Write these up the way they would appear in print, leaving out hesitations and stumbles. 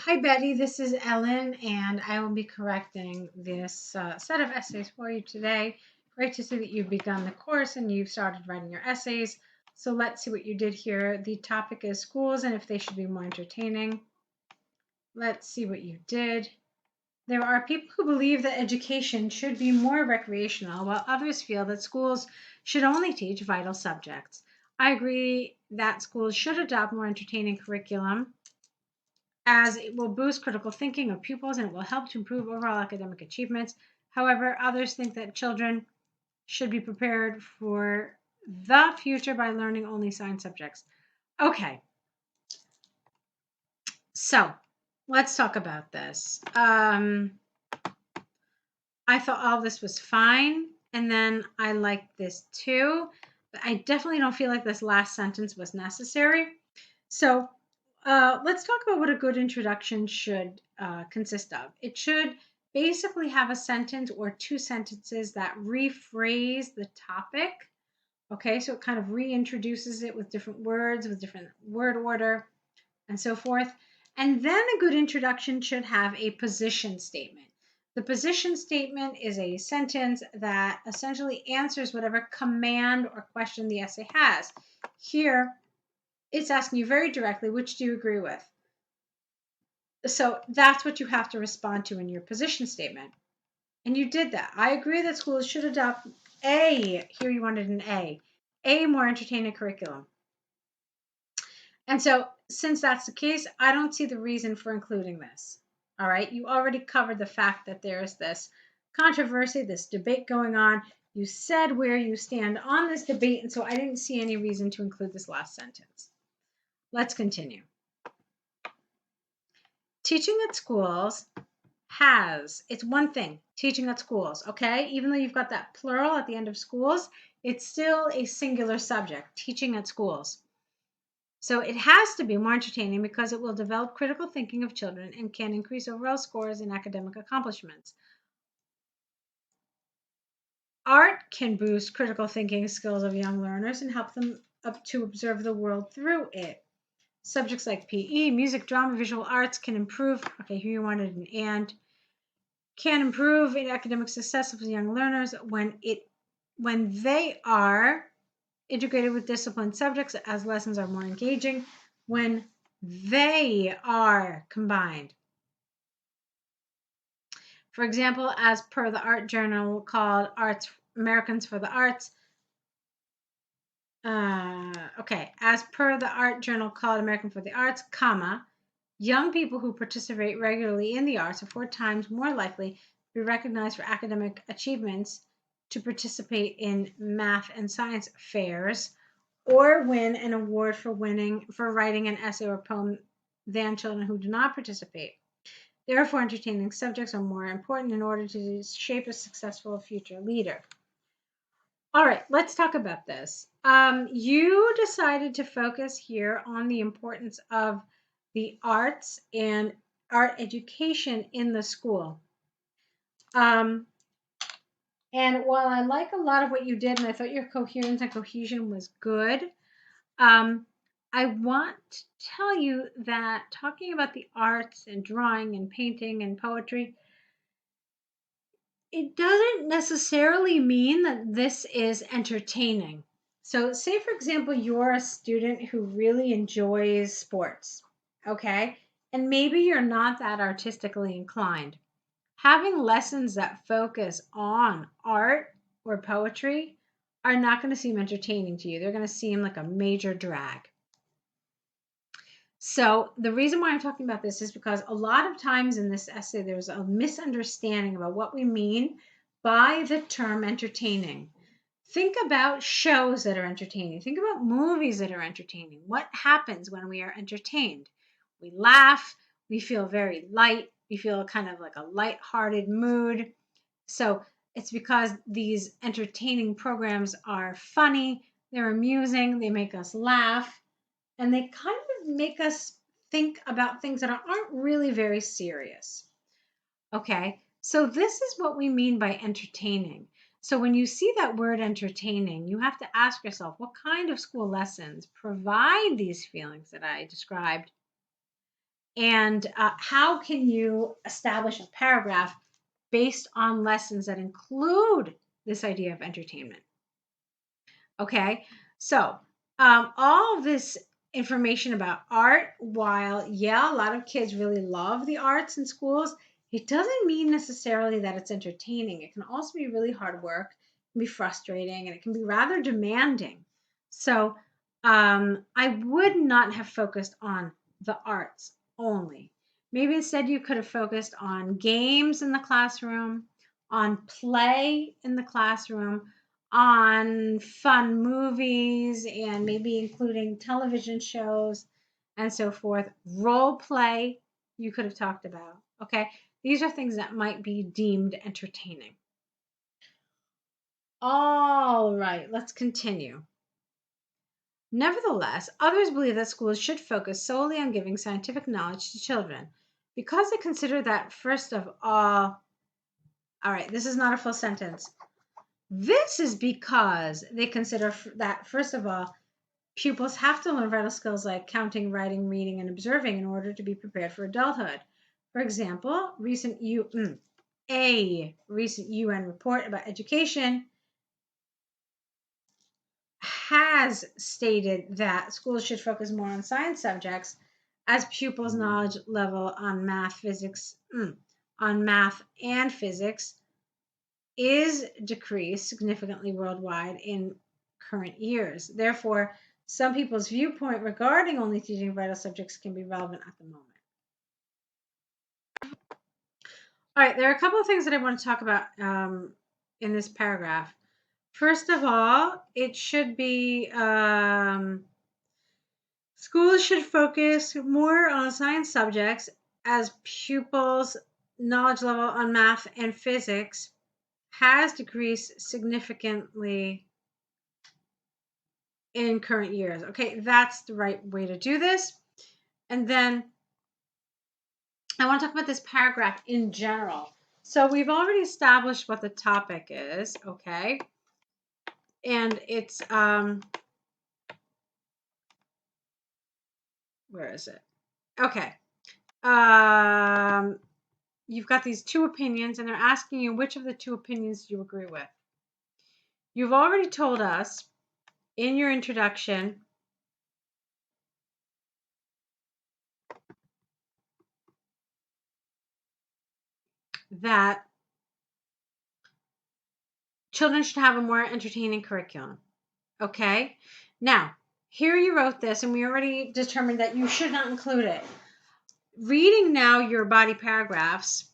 Hi Betty, this is Ellen, and I will be correcting this set of essays for you today. Great to see that you've begun the course and you've started writing your essays. So let's see what you did here. The topic is schools and if they should be more entertaining. Let's see what you did. There are people who believe that education should be more recreational, while others feel that schools should only teach vital subjects. I agree that schools should adopt more entertaining curriculum, as it will boost critical thinking of pupils and it will help to improve overall academic achievements. However, others think that children should be prepared for the future by learning only science subjects. Okay, so let's talk about this. I thought all of this was fine, and then I liked this too, but I definitely don't feel like this last sentence was necessary. So let's talk about what a good introduction should consist of. It should basically have a sentence or two sentences that rephrase the topic. Okay, so it kind of reintroduces it with different words, with different word order, and so forth. And then a good introduction should have a position statement. The position statement is a sentence that essentially answers whatever command or question the essay has. Here, it's asking you very directly, which do you agree with? So that's what you have to respond to in your position statement. And you did that. I agree that schools should adopt here you wanted an a more entertaining curriculum. And so since that's the case, I don't see the reason for including this. All right. You already covered the fact that there's this controversy, this debate going on. You said where you stand on this debate. And so I didn't see any reason to include this last sentence. Let's continue. Teaching at schools it's one thing, teaching at schools, okay? Even though you've got that plural at the end of schools, it's still a singular subject, teaching at schools. So it has to be more entertaining because it will develop critical thinking of children and can increase overall scores in academic accomplishments. Art can boost critical thinking skills of young learners and help them up to observe the world through it. Subjects like PE, music, drama, visual arts can improve. Okay, here you wanted an and. Can improve in academic success of young learners when they are integrated with disciplined subjects, as lessons are more engaging when they are combined. For example, as per the art journal called Americans for the Arts, as per the art journal called American for the Arts, young people who participate regularly in the arts are 4 times more likely to be recognized for academic achievements, to participate in math and science fairs, or win an award for writing an essay or poem than children who do not participate. Therefore, entertaining subjects are more important in order to shape a successful future leader. All right, let's talk about this. You decided to focus here on the importance of the arts and art education in the school. And while I like a lot of what you did, and I thought your coherence and cohesion was good, I want to tell you that talking about the arts and drawing and painting and poetry, it doesn't necessarily mean that this is entertaining. So, say for example, you're a student who really enjoys sports, okay? And maybe you're not that artistically inclined. Having lessons that focus on art or poetry are not going to seem entertaining to you. They're going to seem like a major drag. So the reason why I'm talking about this is because a lot of times in this essay, there's a misunderstanding about what we mean by the term entertaining. Think about shows that are entertaining. Think about movies that are entertaining. What happens when we are entertained? We laugh. We feel very light. We feel kind of like a light-hearted mood. So it's because these entertaining programs are funny, they're amusing, they make us laugh, and they kind of make us think about things that aren't really very serious. Okay, so this is what we mean by entertaining. So when you see that word entertaining, you have to ask yourself, what kind of school lessons provide these feelings that I described? And how can you establish a paragraph based on lessons that include this idea of entertainment? Okay, so all of this information about art, while, yeah, a lot of kids really love the arts in schools, it doesn't mean necessarily that it's entertaining. It can also be really hard work, it can be frustrating, and it can be rather demanding. So I would not have focused on the arts only. Maybe instead you could have focused on games in the classroom, on play in the classroom, on fun movies and maybe including television shows and so forth. Role play, you could have talked about. Okay. These are things that might be deemed entertaining. All right, let's continue. Nevertheless, others believe that schools should focus solely on giving scientific knowledge to children because they consider that, first of all right, this is not a full sentence. This is because they consider that, first of all, pupils have to learn vital skills like counting, writing, reading, and observing in order to be prepared for adulthood. For example, a recent UN report about education has stated that schools should focus more on science subjects as pupils' knowledge level on math and physics is decreased significantly worldwide in current years. Therefore, some people's viewpoint regarding only teaching vital subjects can be relevant at the moment. All right, there are a couple of things that I want to talk about in this paragraph. First of all, it should be schools should focus more on science subjects as pupils' knowledge level on math and physics has decreased significantly in current years. Okay, that's the right way to do this. And then I want to talk about this paragraph in general. So we've already established what the topic is, okay? And it's where is it? Okay. You've got these two opinions and they're asking you which of the two opinions you agree with. You've already told us in your introduction that children should have a more entertaining curriculum. Okay? Now, here you wrote this, and we already determined that you should not include it. Reading now your body paragraphs,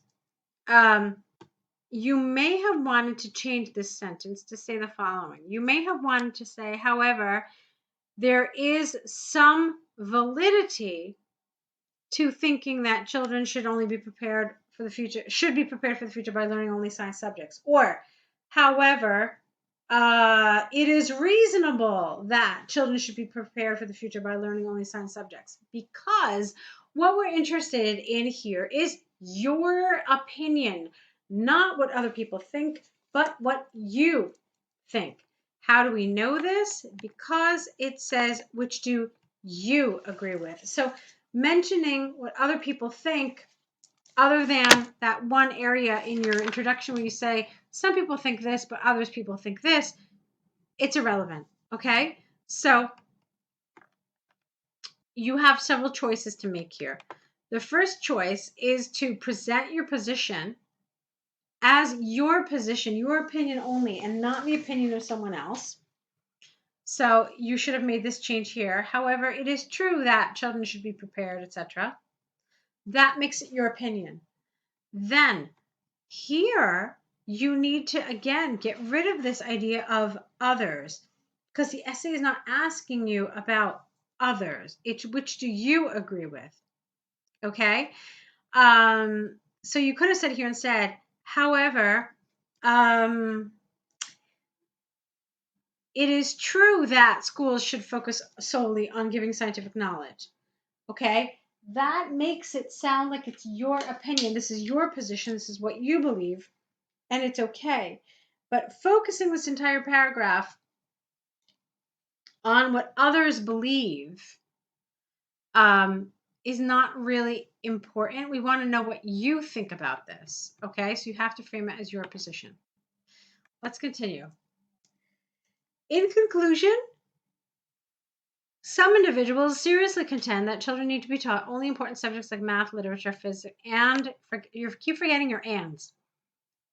you may have wanted to change this sentence to say the following. You may have wanted to say, however, there is some validity to thinking that children should only be prepared for the future, should be prepared for the future by learning only science subjects. Or, however, it is reasonable that children should be prepared for the future by learning only science subjects, because what we're interested in here is your opinion, not what other people think, but what you think. How do we know this? Because it says, which do you agree with? So mentioning what other people think, other than that one area in your introduction where you say, some people think this, but others people think this, it's irrelevant, okay? So you have several choices to make here. The first choice is to present your position as your position, your opinion only, and not the opinion of someone else. So you should have made this change here. However, it is true that children should be prepared, etc. That makes it your opinion. Then here you need to, again, get rid of this idea of others, because the essay is not asking you about others. It's which do you agree with? Okay. So you could have said here instead, however, it is true that schools should focus solely on giving scientific knowledge. Okay. That makes it sound like it's your opinion. This is your position. This is what you believe. And it's okay. But focusing this entire paragraph on what others believe is not really important. We want to know what you think about this. Okay, so you have to frame it as your position. Let's continue. In conclusion, some individuals seriously contend that children need to be taught only important subjects like math, literature, physics, and you keep forgetting your ands,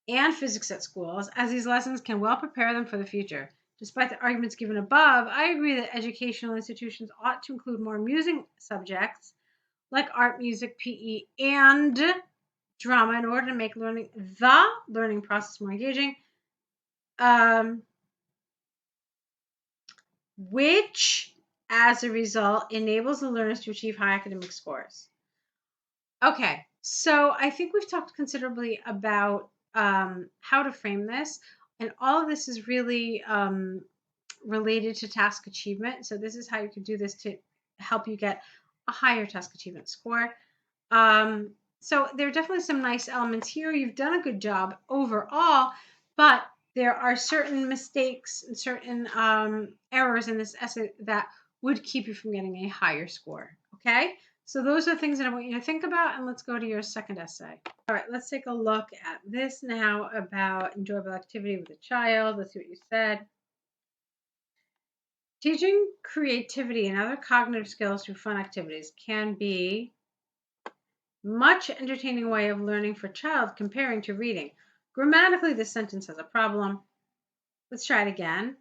and physics at schools, as these lessons can well prepare them for the future. Despite the arguments given above, I agree that educational institutions ought to include more amusing subjects like art, music, PE, and drama in order to make the learning process more engaging, which, as a result, enables the learners to achieve high academic scores. Okay, so I think we've talked considerably about how to frame this, and all of this is really related to task achievement. So this is how you could do this to help you get a higher task achievement score. So there are definitely some nice elements here. You've done a good job overall, but there are certain mistakes and certain errors in this essay that would keep you from getting a higher score. Okay, so those are things that I want you to think about, and let's go to your second essay. All right, let's take a look at this now about enjoyable activity with a child. Let's see what you said. Teaching creativity and other cognitive skills through fun activities can be much entertaining way of learning for a child comparing to reading. Grammatically, this sentence has a problem. Let's try it again.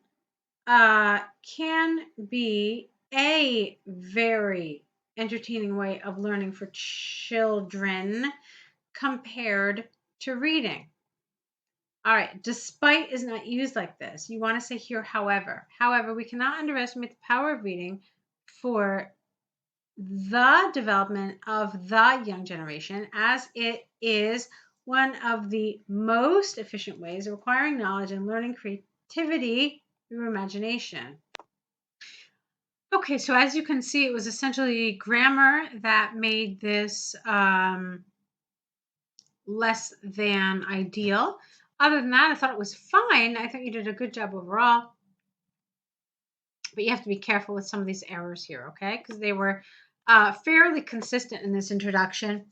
Can be a very entertaining way of learning for children compared to reading. All right, despite is not used like this. You want to say here, however. However, we cannot underestimate the power of reading for the development of the young generation, as it is one of the most efficient ways of acquiring knowledge and learning creativity through imagination. Okay, so as you can see, it was essentially grammar that made this less than ideal. Other than that, I thought it was fine. I thought you did a good job overall. But you have to be careful with some of these errors here, okay? Because they were fairly consistent in this introduction,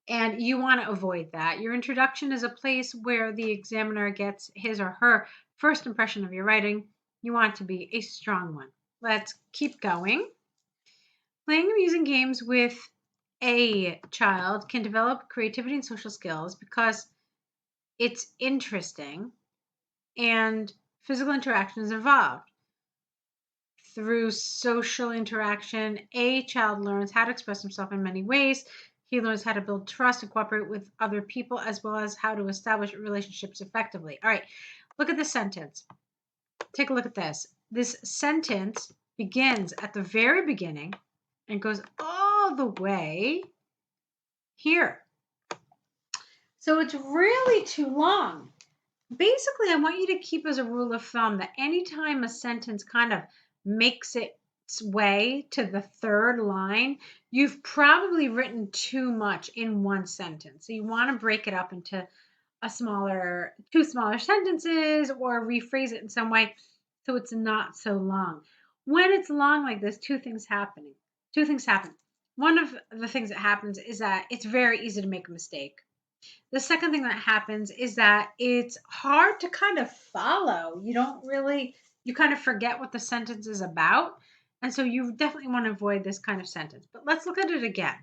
and you want to avoid that. Your introduction is a place where the examiner gets his or her first impression of your writing. You want it to be a strong one. Let's keep going. Playing amusing games with a child can develop creativity and social skills because it's interesting and physical interaction is involved. Through social interaction, a child learns how to express himself in many ways. He learns how to build trust and cooperate with other people, as well as how to establish relationships effectively. All right, look at this sentence. Take a look at this. This sentence begins at the very beginning and goes all the way here. So it's really too long. Basically, I want you to keep as a rule of thumb that anytime a sentence kind of makes its way to the third line, you've probably written too much in one sentence. So you want to break it up into two smaller sentences, or rephrase it in some way so it's not so long. When it's long like this, two things happen. One of the things that happens is that it's very easy to make a mistake. The second thing that happens is that it's hard to kind of follow. You kind of forget what the sentence is about. And so you definitely want to avoid this kind of sentence. But let's look at it again.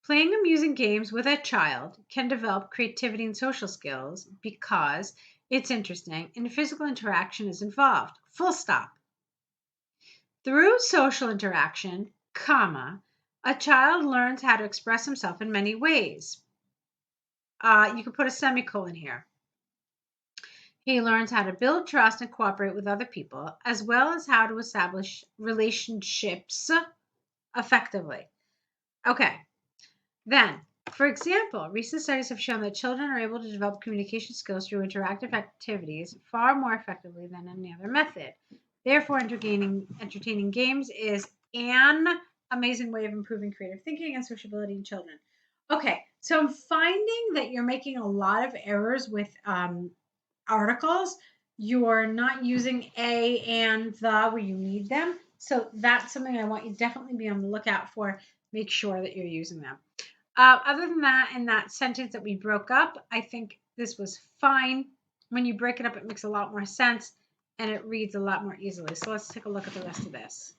Playing amusing games with a child can develop creativity and social skills because it's interesting and physical interaction is involved. Full stop. Through social interaction, a child learns how to express himself in many ways. You can put a semicolon here. He learns how to build trust and cooperate with other people, as well as how to establish relationships effectively. Okay. Then, for example, recent studies have shown that children are able to develop communication skills through interactive activities far more effectively than any other method. Therefore, entertaining games is an amazing way of improving creative thinking and sociability in children. Okay, so I'm finding that you're making a lot of errors with articles. You're not using a and the where you need them. So that's something I want you to definitely be on the lookout for make sure that you're using them. Other than that, in that sentence that we broke up, I think this was fine. When you break it up, it makes a lot more sense and it reads a lot more easily. So let's take a look at the rest of this.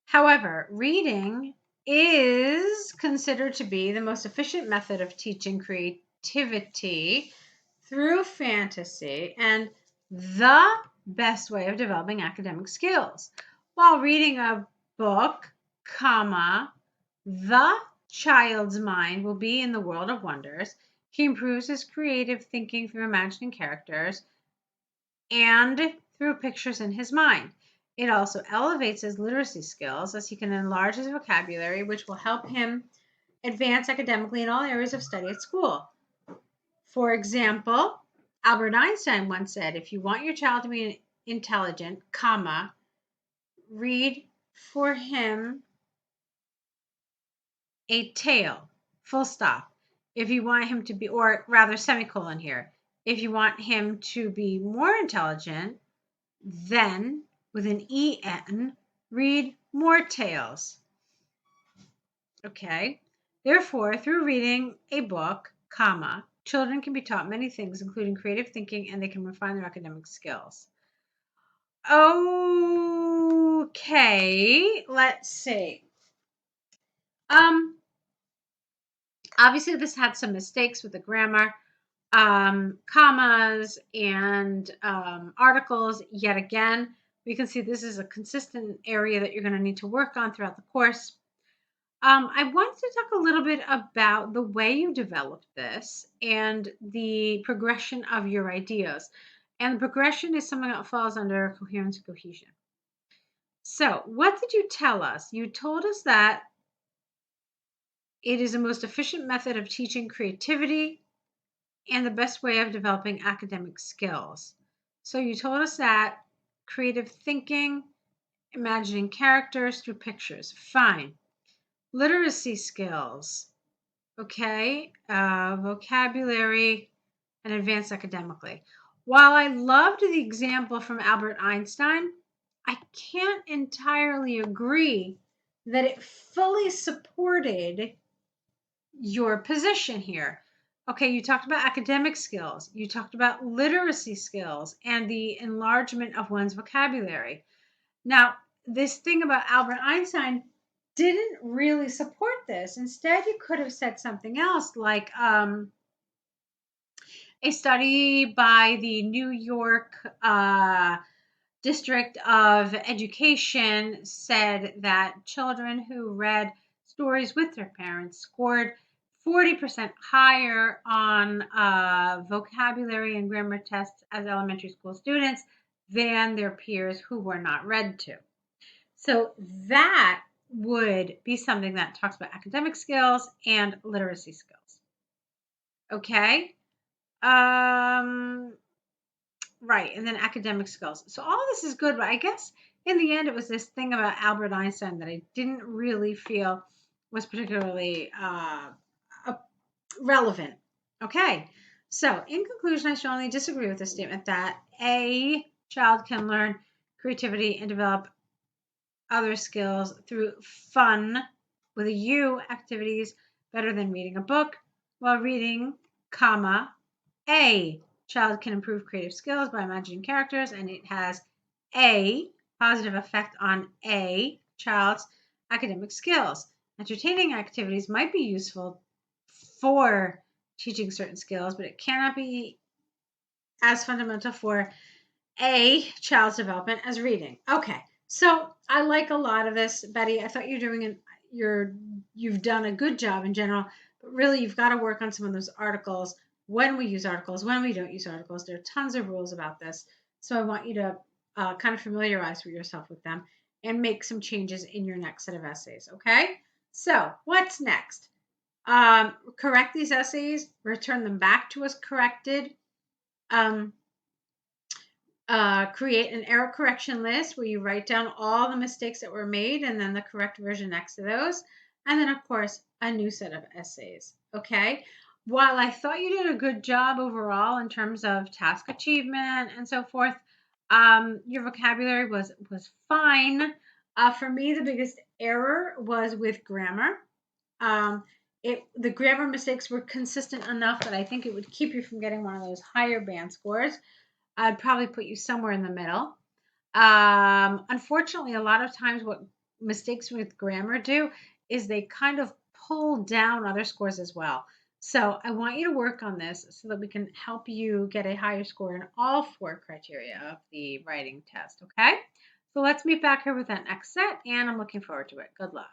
However, reading is considered to be the most efficient method of teaching creativity through fantasy and the best way of developing academic skills. While reading a book, comma, the child's mind will be in the world of wonders. He improves his creative thinking through imagining characters and through pictures in his mind. It also elevates his literacy skills as he can enlarge his vocabulary, which will help him advance academically in all areas of study at school. For example, Albert Einstein once said, if you want your child to be intelligent, comma, read for him a tale, full stop. If you want him to be, or rather semicolon here, if you want him to be more intelligent, then with an EN, read more tales. Okay. Therefore, through reading a book, comma, children can be taught many things, including creative thinking, and they can refine their academic skills. Okay, let's see. Obviously this had some mistakes with the grammar, commas and articles. Yet again, we can see this is a consistent area that you're going to need to work on throughout the course. I wanted to talk a little bit about the way you developed this and the progression of your ideas. And the progression is something that falls under coherence and cohesion. So, what did you tell us? You told us that it is the most efficient method of teaching creativity and the best way of developing academic skills. So, you told us that creative thinking, imagining characters through pictures. Fine. Literacy skills. Okay, vocabulary and advanced academically. While I loved the example from Albert Einstein, I can't entirely agree that it fully supported your position here. Okay, you talked about academic skills, you talked about literacy skills, and the enlargement of one's vocabulary. Now, this thing about Albert Einstein didn't really support this. Instead, you could have said something else like a study by the New York District of Education said that children who read stories with their parents scored 40% higher on vocabulary and grammar tests as elementary school students than their peers who were not read to. So that would be something that talks about academic skills and literacy skills. Okay. Right. And then academic skills. So all this is good, but I guess in the end, it was this thing about Albert Einstein that I didn't really feel was particularly relevant. Okay. So in conclusion, I strongly disagree with the statement that a child can learn creativity and develop other skills through fun with a U activities better than reading a book. While reading, comma, a child can improve creative skills by imagining characters, and it has a positive effect on a child's academic skills. Entertaining activities might be useful for teaching certain skills, but it cannot be as fundamental for a child's development as reading. Okay, so I like a lot of this, Betty. I thought you've done a good job in general, but really you've got to work on some of those articles. When we use articles, when we don't use articles, there are tons of rules about this. So I want you to kind of familiarize yourself with them and make some changes in your next set of essays. Okay. So what's next? Correct these essays, return them back to us corrected. Create an error correction list where you write down all the mistakes that were made and then the correct version next to those. And then, of course, a new set of essays. Okay. while I thought you did a good job overall in terms of task achievement and so forth, your vocabulary was fine. For me, the biggest error was with grammar. Um, the grammar mistakes were consistent enough that I think it would keep you from getting one of those higher band scores. I'd probably put you somewhere in the middle. Unfortunately, a lot of times what mistakes with grammar do is they kind of pull down other scores as well. So I want you to work on this so that we can help you get a higher score in all 4 criteria of the writing test. Okay. So let's meet back here with that next set, and I'm looking forward to it. Good luck.